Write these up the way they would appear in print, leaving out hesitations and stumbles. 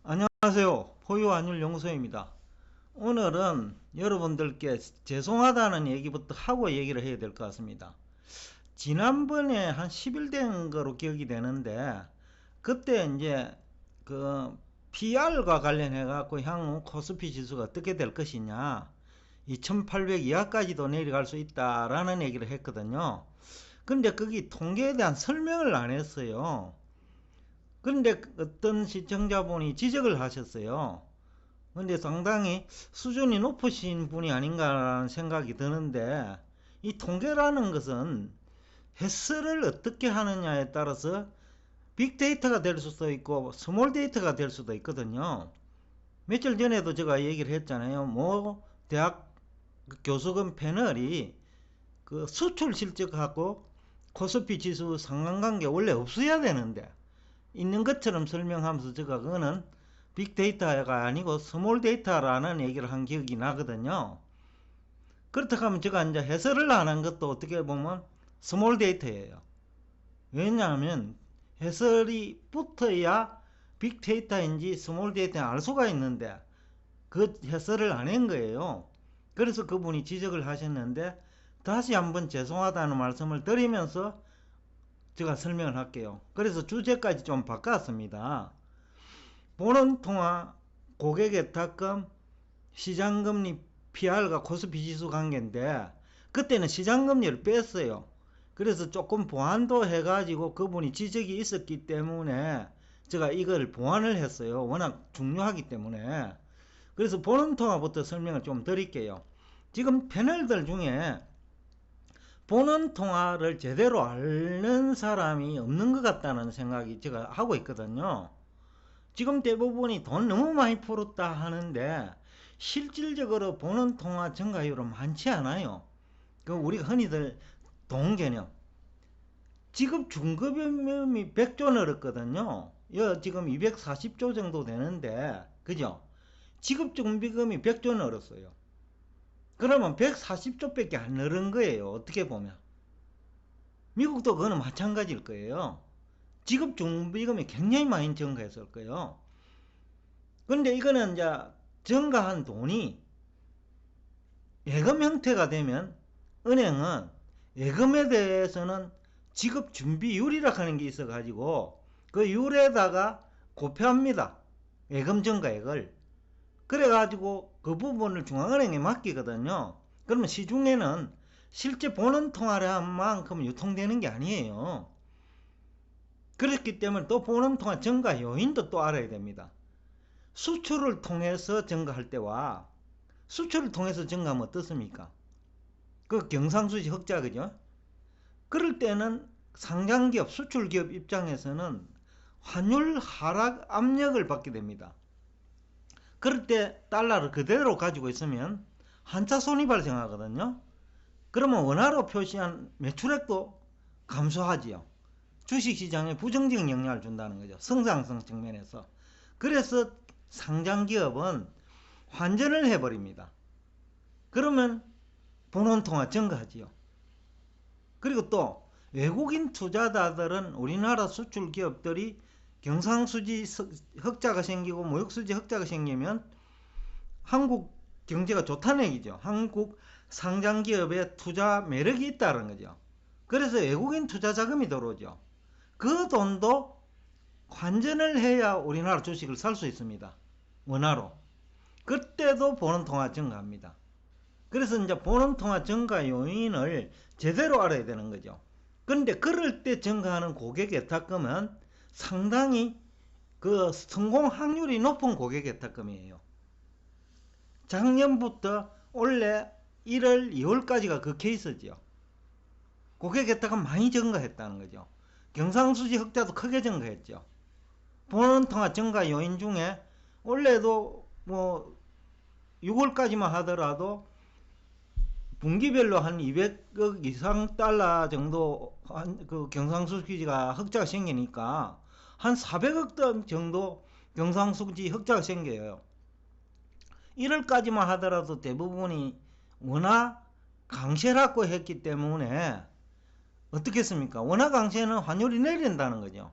안녕하세요. 포유환율연구소입니다. 오늘은 여러분들께 죄송하다는 얘기부터 하고 얘기를 해야 될 것 같습니다. 지난번에 한 10일 된 거로 기억이 되는데, 그때 이제 그 PR과 관련해 갖고 향후 코스피 지수가 어떻게 될 것이냐, 2800 이하까지도 내려갈 수 있다라는 얘기를 했거든요. 근데 거기 통계에 대한 설명을 안 했어요. 그런데 어떤 시청자분이 지적을 하셨어요. 근데 상당히 수준이 높으신 분이 아닌가라는 생각이 드는데, 이 통계라는 것은 해설을 어떻게 하느냐에 따라서 빅데이터가 될 수도 있고 스몰 데이터가 될 수도 있거든요. 며칠 전에도 제가 얘기를 했잖아요. 대학 교수금 패널이 그 수출 실적하고 코스피 지수 상관관계 원래 없어야 되는데 있는 것처럼 설명하면서 제가 그거는 빅데이터가 아니고 스몰 데이터라는 얘기를 한 기억이 나거든요. 그렇다고 하면 제가 이제 해설을 안 한 것도 어떻게 보면 스몰 데이터예요. 왜냐하면 해설이 붙어야 빅데이터인지 스몰 데이터인지 알 수가 있는데 그 해설을 안 한 거예요. 그래서 그분이 지적을 하셨는데 다시 한번 죄송하다는 말씀을 드리면서 제가 설명을 할게요. 그래서 주제까지 좀 바꿨습니다. 보는통화, 고객예탁금, 시장금리 PR과 코스피 지수 관계인데 그때는 시장금리를 뺐어요. 그래서 조금 보완도 해가지고 그분이 지적이 있었기 때문에 제가 이걸 보완을 했어요. 워낙 중요하기 때문에. 그래서 보는통화부터 설명을 좀 드릴게요. 지금 패널들 중에 보는통화를 제대로 아는 사람이 없는 것 같다는 생각이 제가 하고 있거든요. 지금 대부분이 돈 너무 많이 풀었다 하는데 실질적으로 보는 통화 증가율은 많지 않아요. 그 우리가 흔히들 돈 개념. 지급 중급임이 100조 늘었거든요. 지금 240조 정도 되는데, 그죠? 지급 준비금이 100조 늘었어요. 그러면 140조 밖에 안 늘은 거예요. 어떻게 보면. 미국도 그거는 마찬가지일 거예요. 지급 준비금이 굉장히 많이 증가했을 거예요. 근데 이거는 이제 증가한 돈이 예금 형태가 되면 은행은 예금에 대해서는 지급 준비율이라 하는 게 있어 가지고 그 율에다가 곱합니다. 예금 증가액을. 그래 가지고 그 부분을 중앙은행에 맡기거든요. 그러면 시중에는 실제 보는 통화를 한 만큼 유통되는 게 아니에요. 그렇기 때문에 또 보는 통화 증가 요인도 또 알아야 됩니다. 수출을 통해서 증가할 때와 수출을 통해서 증가하면 어떻습니까? 그 경상수지 흑자, 그죠? 그럴 때는 상장기업, 수출기업 입장에서는 환율 하락 압력을 받게 됩니다. 그럴 때 달러를 그대로 가지고 있으면 한차 손이 발생하거든요. 그러면 원화로 표시한 매출액도 감소하지요. 주식시장에 부정적인 영향을 준다는 거죠. 성장성 측면에서. 그래서 상장기업은 환전을 해버립니다. 그러면 본원통화 증가하지요. 그리고 또 외국인 투자자들은 우리나라 수출 기업들이 경상수지 흑자가 생기고 무역수지 흑자가 생기면 한국 경제가 좋다는 얘기죠. 한국 상장기업에 투자 매력이 있다는 거죠. 그래서 외국인 투자 자금이 들어오죠. 그 돈도 환전을 해야 우리나라 주식을 살 수 있습니다. 원화로. 그때도 보는통화 증가합니다. 그래서 이제 보는통화 증가 요인을 제대로 알아야 되는 거죠. 그런데 그럴 때 증가하는 고객예탁금은 상당히 그 성공 확률이 높은 고객예탁금이에요. 작년부터 올해 1월, 2월까지가 그 케이스죠. 고객예탁금 많이 증가했다는 거죠. 경상수지 흑자도 크게 증가했죠. 보는통화 증가 요인 중에 올해도 뭐 6월까지만 하더라도 분기별로 한 200억 이상 달러 정도 그 경상수지가 흑자가 생기니까 한 400억 정도 경상수지 흑자가 생겨요. 1월까지만 하더라도 대부분이 원화 강세라고 했기 때문에 어떻겠습니까? 원화 강세는 환율이 내린다는 거죠.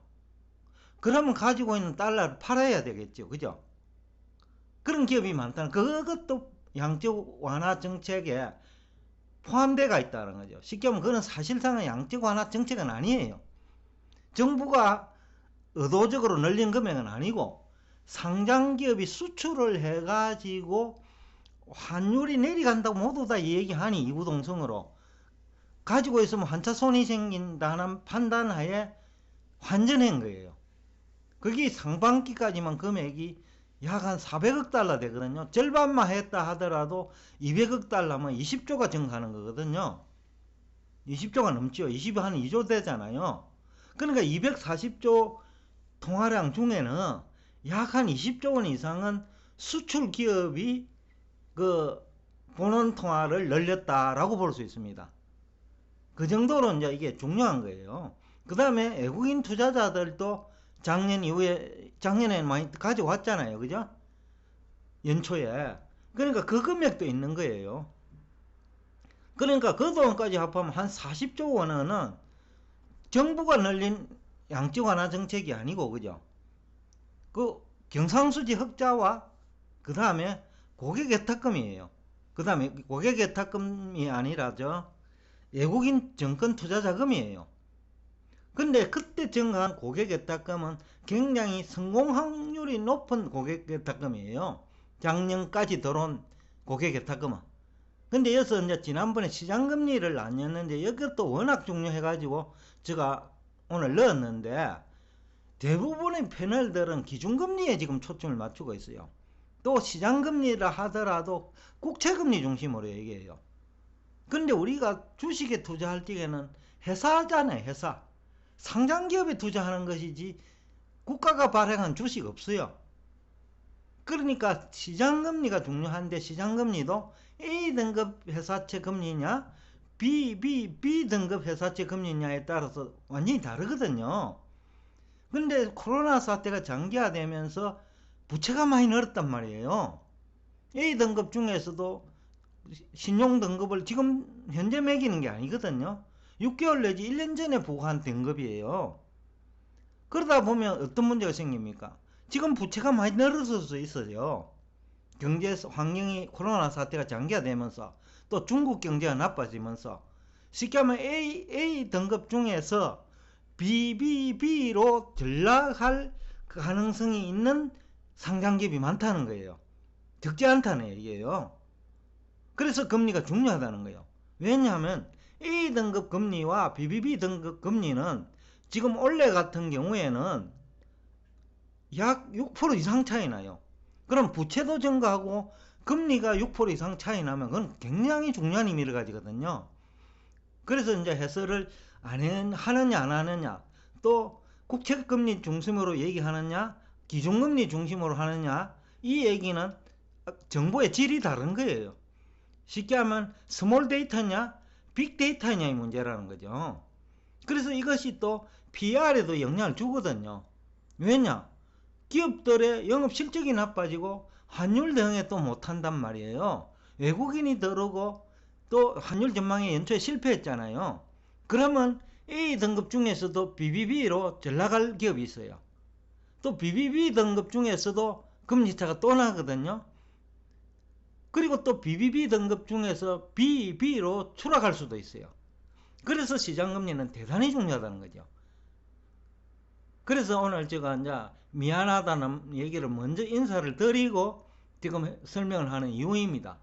그러면 가지고 있는 달러를 팔아야 되겠죠. 그죠? 그런 기업이 많다는 그것도 양적 완화 정책에 포함되어 있다는 거죠. 쉽게 하면 그건 사실상은 양적 완화 정책은 아니에요. 정부가 의도적으로 늘린 금액은 아니고 상장기업이 수출을 해가지고 환율이 내려간다고 모두 다 얘기하니 이구동성으로 가지고 있으면 한차 손이 생긴다는 판단하에 환전한 거예요. 그게 상반기까지만 금액이 약 한 400억 달러 되거든요. 절반만 했다 하더라도 200억 달러면 20조가 증가하는 거거든요. 20조가 넘죠. 20이 한 2조 되잖아요. 그러니까 240조 통화량 중에는 약 한 20조 원 이상은 수출 기업이 그 본원 통화를 늘렸다라고 볼 수 있습니다. 그 정도로 이제 이게 중요한 거예요. 그 다음에 외국인 투자자들도 작년에 많이 가져왔잖아요. 그죠? 연초에. 그러니까 그 금액도 있는 거예요. 그러니까 그 돈까지 합하면 한 40조 원은 정부가 늘린 양적 완화 정책이 아니고, 그죠? 그 경상수지 흑자와 그 다음에 고객예탁금이에요. 그 다음에 고객예탁금이 아니라죠. 외국인 정권 투자자금이에요. 근데 그때 증가한 고객예탁금은 굉장히 성공 확률이 높은 고객예탁금이에요. 작년까지 들어온 고객예탁금은. 근데 여기서 이제 지난번에 시장금리를 나눴는데 이것도 워낙 중요해가지고 제가 오늘 넣었는데 대부분의 패널들은 기준금리에 지금 초점을 맞추고 있어요. 또 시장금리라 하더라도 국채금리 중심으로 얘기해요. 근데 우리가 주식에 투자할 적에는 회사잖아요. 회사. 상장기업에 투자하는 것이지 국가가 발행한 주식 없어요. 그러니까 시장금리가 중요한데 시장금리도 A등급 회사채 금리냐 B등급 회사채 금리냐에 따라서 완전히 다르거든요. 근데 코로나 사태가 장기화되면서 부채가 많이 늘었단 말이에요. A등급 중에서도 신용등급을 지금 현재 매기는 게 아니거든요. 6개월 내지 1년 전에 보고한 등급이에요. 그러다 보면 어떤 문제가 생깁니까? 지금 부채가 많이 늘어설 수 있어요. 경제 환경이 코로나 사태가 장기화되면서 또 중국 경제가 나빠지면서 쉽게 하면 A 등급 중에서 BBB로 전락할 가능성이 있는 상장기업이 많다는 거예요. 적지 않다는 얘기예요. 그래서 금리가 중요하다는 거예요. 왜냐하면 A등급 금리와 BBB 등급 금리는 지금 올해 같은 경우에는 약 6% 이상 차이 나요. 그럼 부채도 증가하고 금리가 6% 이상 차이 나면 그건 굉장히 중요한 의미를 가지거든요. 그래서 이제 해설을 하느냐 안 하느냐, 또 국채금리 중심으로 얘기하느냐 기준금리 중심으로 하느냐, 이 얘기는 정보의 질이 다른 거예요. 쉽게 하면 스몰 데이터냐 빅 데이터냐의 문제라는 거죠. 그래서 이것이 또 PR에도 영향을 주거든요. 왜냐? 기업들의 영업 실적이 나빠지고 환율 대응에 또 못한단 말이에요. 외국인이 들어오고 또 환율 전망에 연초에 실패했잖아요. 그러면 A 등급 중에서도 BBB로 전락할 기업이 있어요. 또 BBB 등급 중에서도 금리차가 또 나거든요. 그리고 또 BBB 등급 중에서 BB로 추락할 수도 있어요. 그래서 시장금리는 대단히 중요하다는 거죠. 그래서 오늘 제가 이제 미안하다는 얘기를 먼저 인사를 드리고 지금 설명을 하는 이유입니다.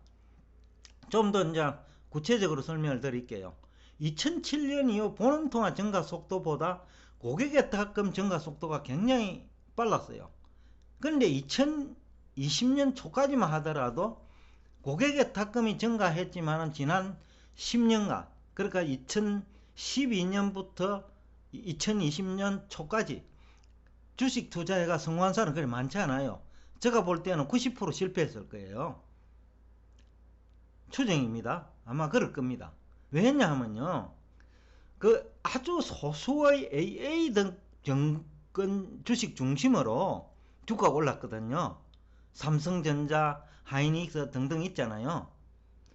좀 더 이제 구체적으로 설명을 드릴게요. 2007년 이후 본원통화 증가 속도보다 고객예탁금 증가 속도가 굉장히 빨랐어요. 그런데 2020년 초까지만 하더라도 고객예탁금이 증가했지만 지난 10년간, 그러니까 2012년부터 2020년 초까지 주식 투자회가 성공한 사람은 그리 많지 않아요. 제가 볼 때는 90% 실패했을 거예요. 추정입니다. 아마 그럴 겁니다. 왜냐하면요, 그 아주 소수의 AA 등 정권 주식 중심으로 주가가 올랐거든요. 삼성전자, 하이닉스 등등 있잖아요.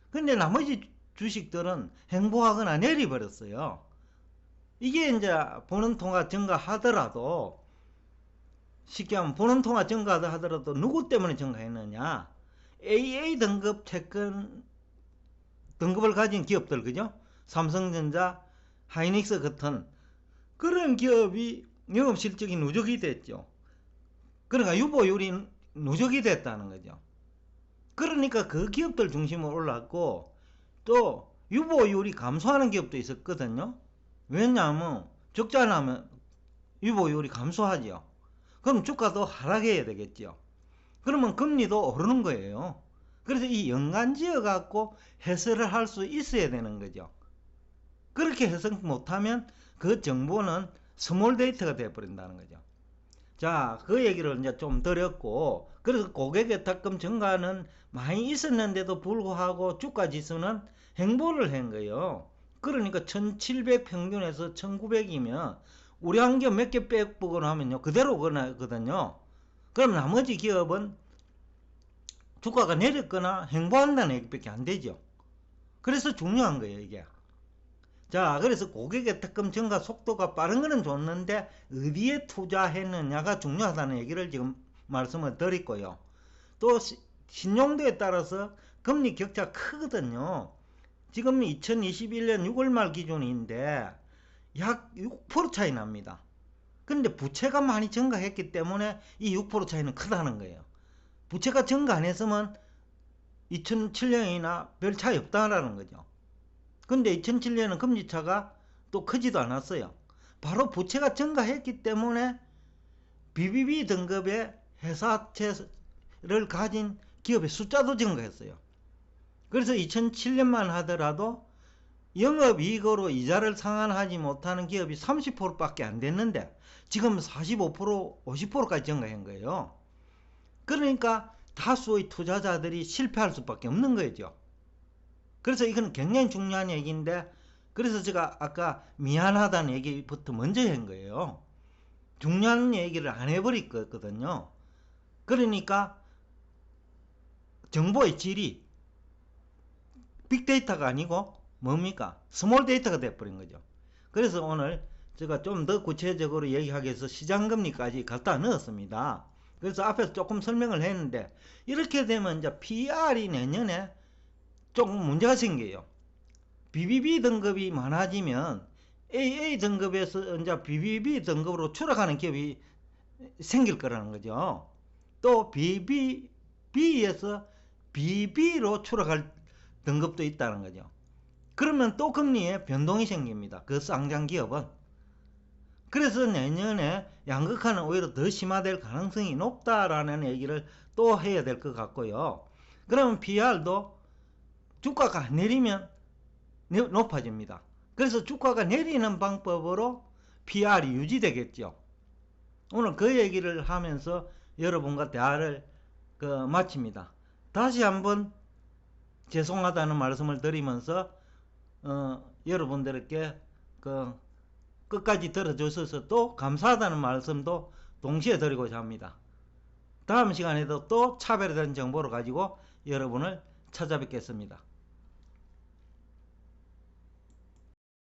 근데 나머지 주식들은 행보하거나 내려버렸어요. 이게 이제 보는 통화 증가하더라도 쉽게 하면 본원통화 증가하다 하더라도 누구 때문에 증가했느냐? AA 등급 채권 등급을 가진 기업들, 그죠? 삼성전자, 하이닉스 같은 그런 기업이 영업실적이 누적이 됐죠. 그러니까 유보율이 누적이 됐다는 거죠. 그러니까 그 기업들 중심으로 올랐고, 또 유보율이 감소하는 기업도 있었거든요. 왜냐하면 적자 나면 유보율이 감소하죠. 그럼 주가도 하락해야 되겠죠. 그러면 금리도 오르는 거예요. 그래서 이 연관지어 갖고 해설을 할 수 있어야 되는 거죠. 그렇게 해석 못하면 그 정보는 스몰 데이터가 되어버린다는 거죠. 자, 그 얘기를 이제 좀 드렸고, 그래서 고객의 탁금 증가는 많이 있었는데도 불구하고 주가 지수는 행보를 한 거예요. 그러니까 1700 평균에서 1900이면 우리 한 기업 몇 개 빼보고 나면요, 그대로 거든요. 그럼 나머지 기업은 주가가 내렸거나 행보한다는 얘기밖에 안 되죠. 그래서 중요한 거예요, 이게. 자, 그래서 고객의 탁금 증가 속도가 빠른 거는 좋는데 어디에 투자했느냐가 중요하다는 얘기를 지금 말씀을 드렸고요. 또 신용도에 따라서 금리 격차 크거든요. 지금 2021년 6월 말 기준인데 약 6% 차이 납니다. 근데 부채가 많이 증가했기 때문에 이 6% 차이는 크다는 거예요. 부채가 증가 안 했으면 2007년이나 별 차이 없다라는 거죠. 근데 2007년은 금리차가 또 크지도 않았어요. 바로 부채가 증가했기 때문에 BBB 등급의 회사채를 가진 기업의 숫자도 증가했어요. 그래서 2007년만 하더라도 영업이익으로 이자를 상환하지 못하는 기업이 30%밖에 안 됐는데 지금 45%, 50%까지 증가한 거예요. 그러니까 다수의 투자자들이 실패할 수밖에 없는 거죠. 그래서 이건 굉장히 중요한 얘기인데, 그래서 제가 아까 미안하다는 얘기부터 먼저 한 거예요. 중요한 얘기를 안 해버렸거든요. 그러니까 정보의 질이 빅데이터가 아니고 뭡니까? 스몰 데이터가 돼버린 거죠. 그래서 오늘 제가 좀 더 구체적으로 얘기하기 위해서 시장금리까지 갖다 넣었습니다. 그래서 앞에서 조금 설명을 했는데, 이렇게 되면 이제 PR이 내년에 조금 문제가 생겨요. BBB 등급이 많아지면 AA 등급에서 이제 BBB 등급으로 추락하는 기업이 생길 거라는 거죠. 또 BBB에서 BB로 추락할 등급도 있다는 거죠. 그러면 또 금리에 변동이 생깁니다. 그 쌍장 기업은. 그래서 내년에 양극화는 오히려 더 심화될 가능성이 높다라는 얘기를 또 해야 될 것 같고요. 그러면 PR도 주가가 안 내리면 높아집니다. 그래서 주가가 내리는 방법으로 PR이 유지되겠죠. 오늘 그 얘기를 하면서 여러분과 대화를 마칩니다. 다시 한번 죄송하다는 말씀을 드리면서 여러분들께 끝까지 들어주셔서 또 감사하다는 말씀도 동시에 드리고자 합니다. 다음 시간에도 또 차별화된 정보를 가지고 여러분을 찾아뵙겠습니다.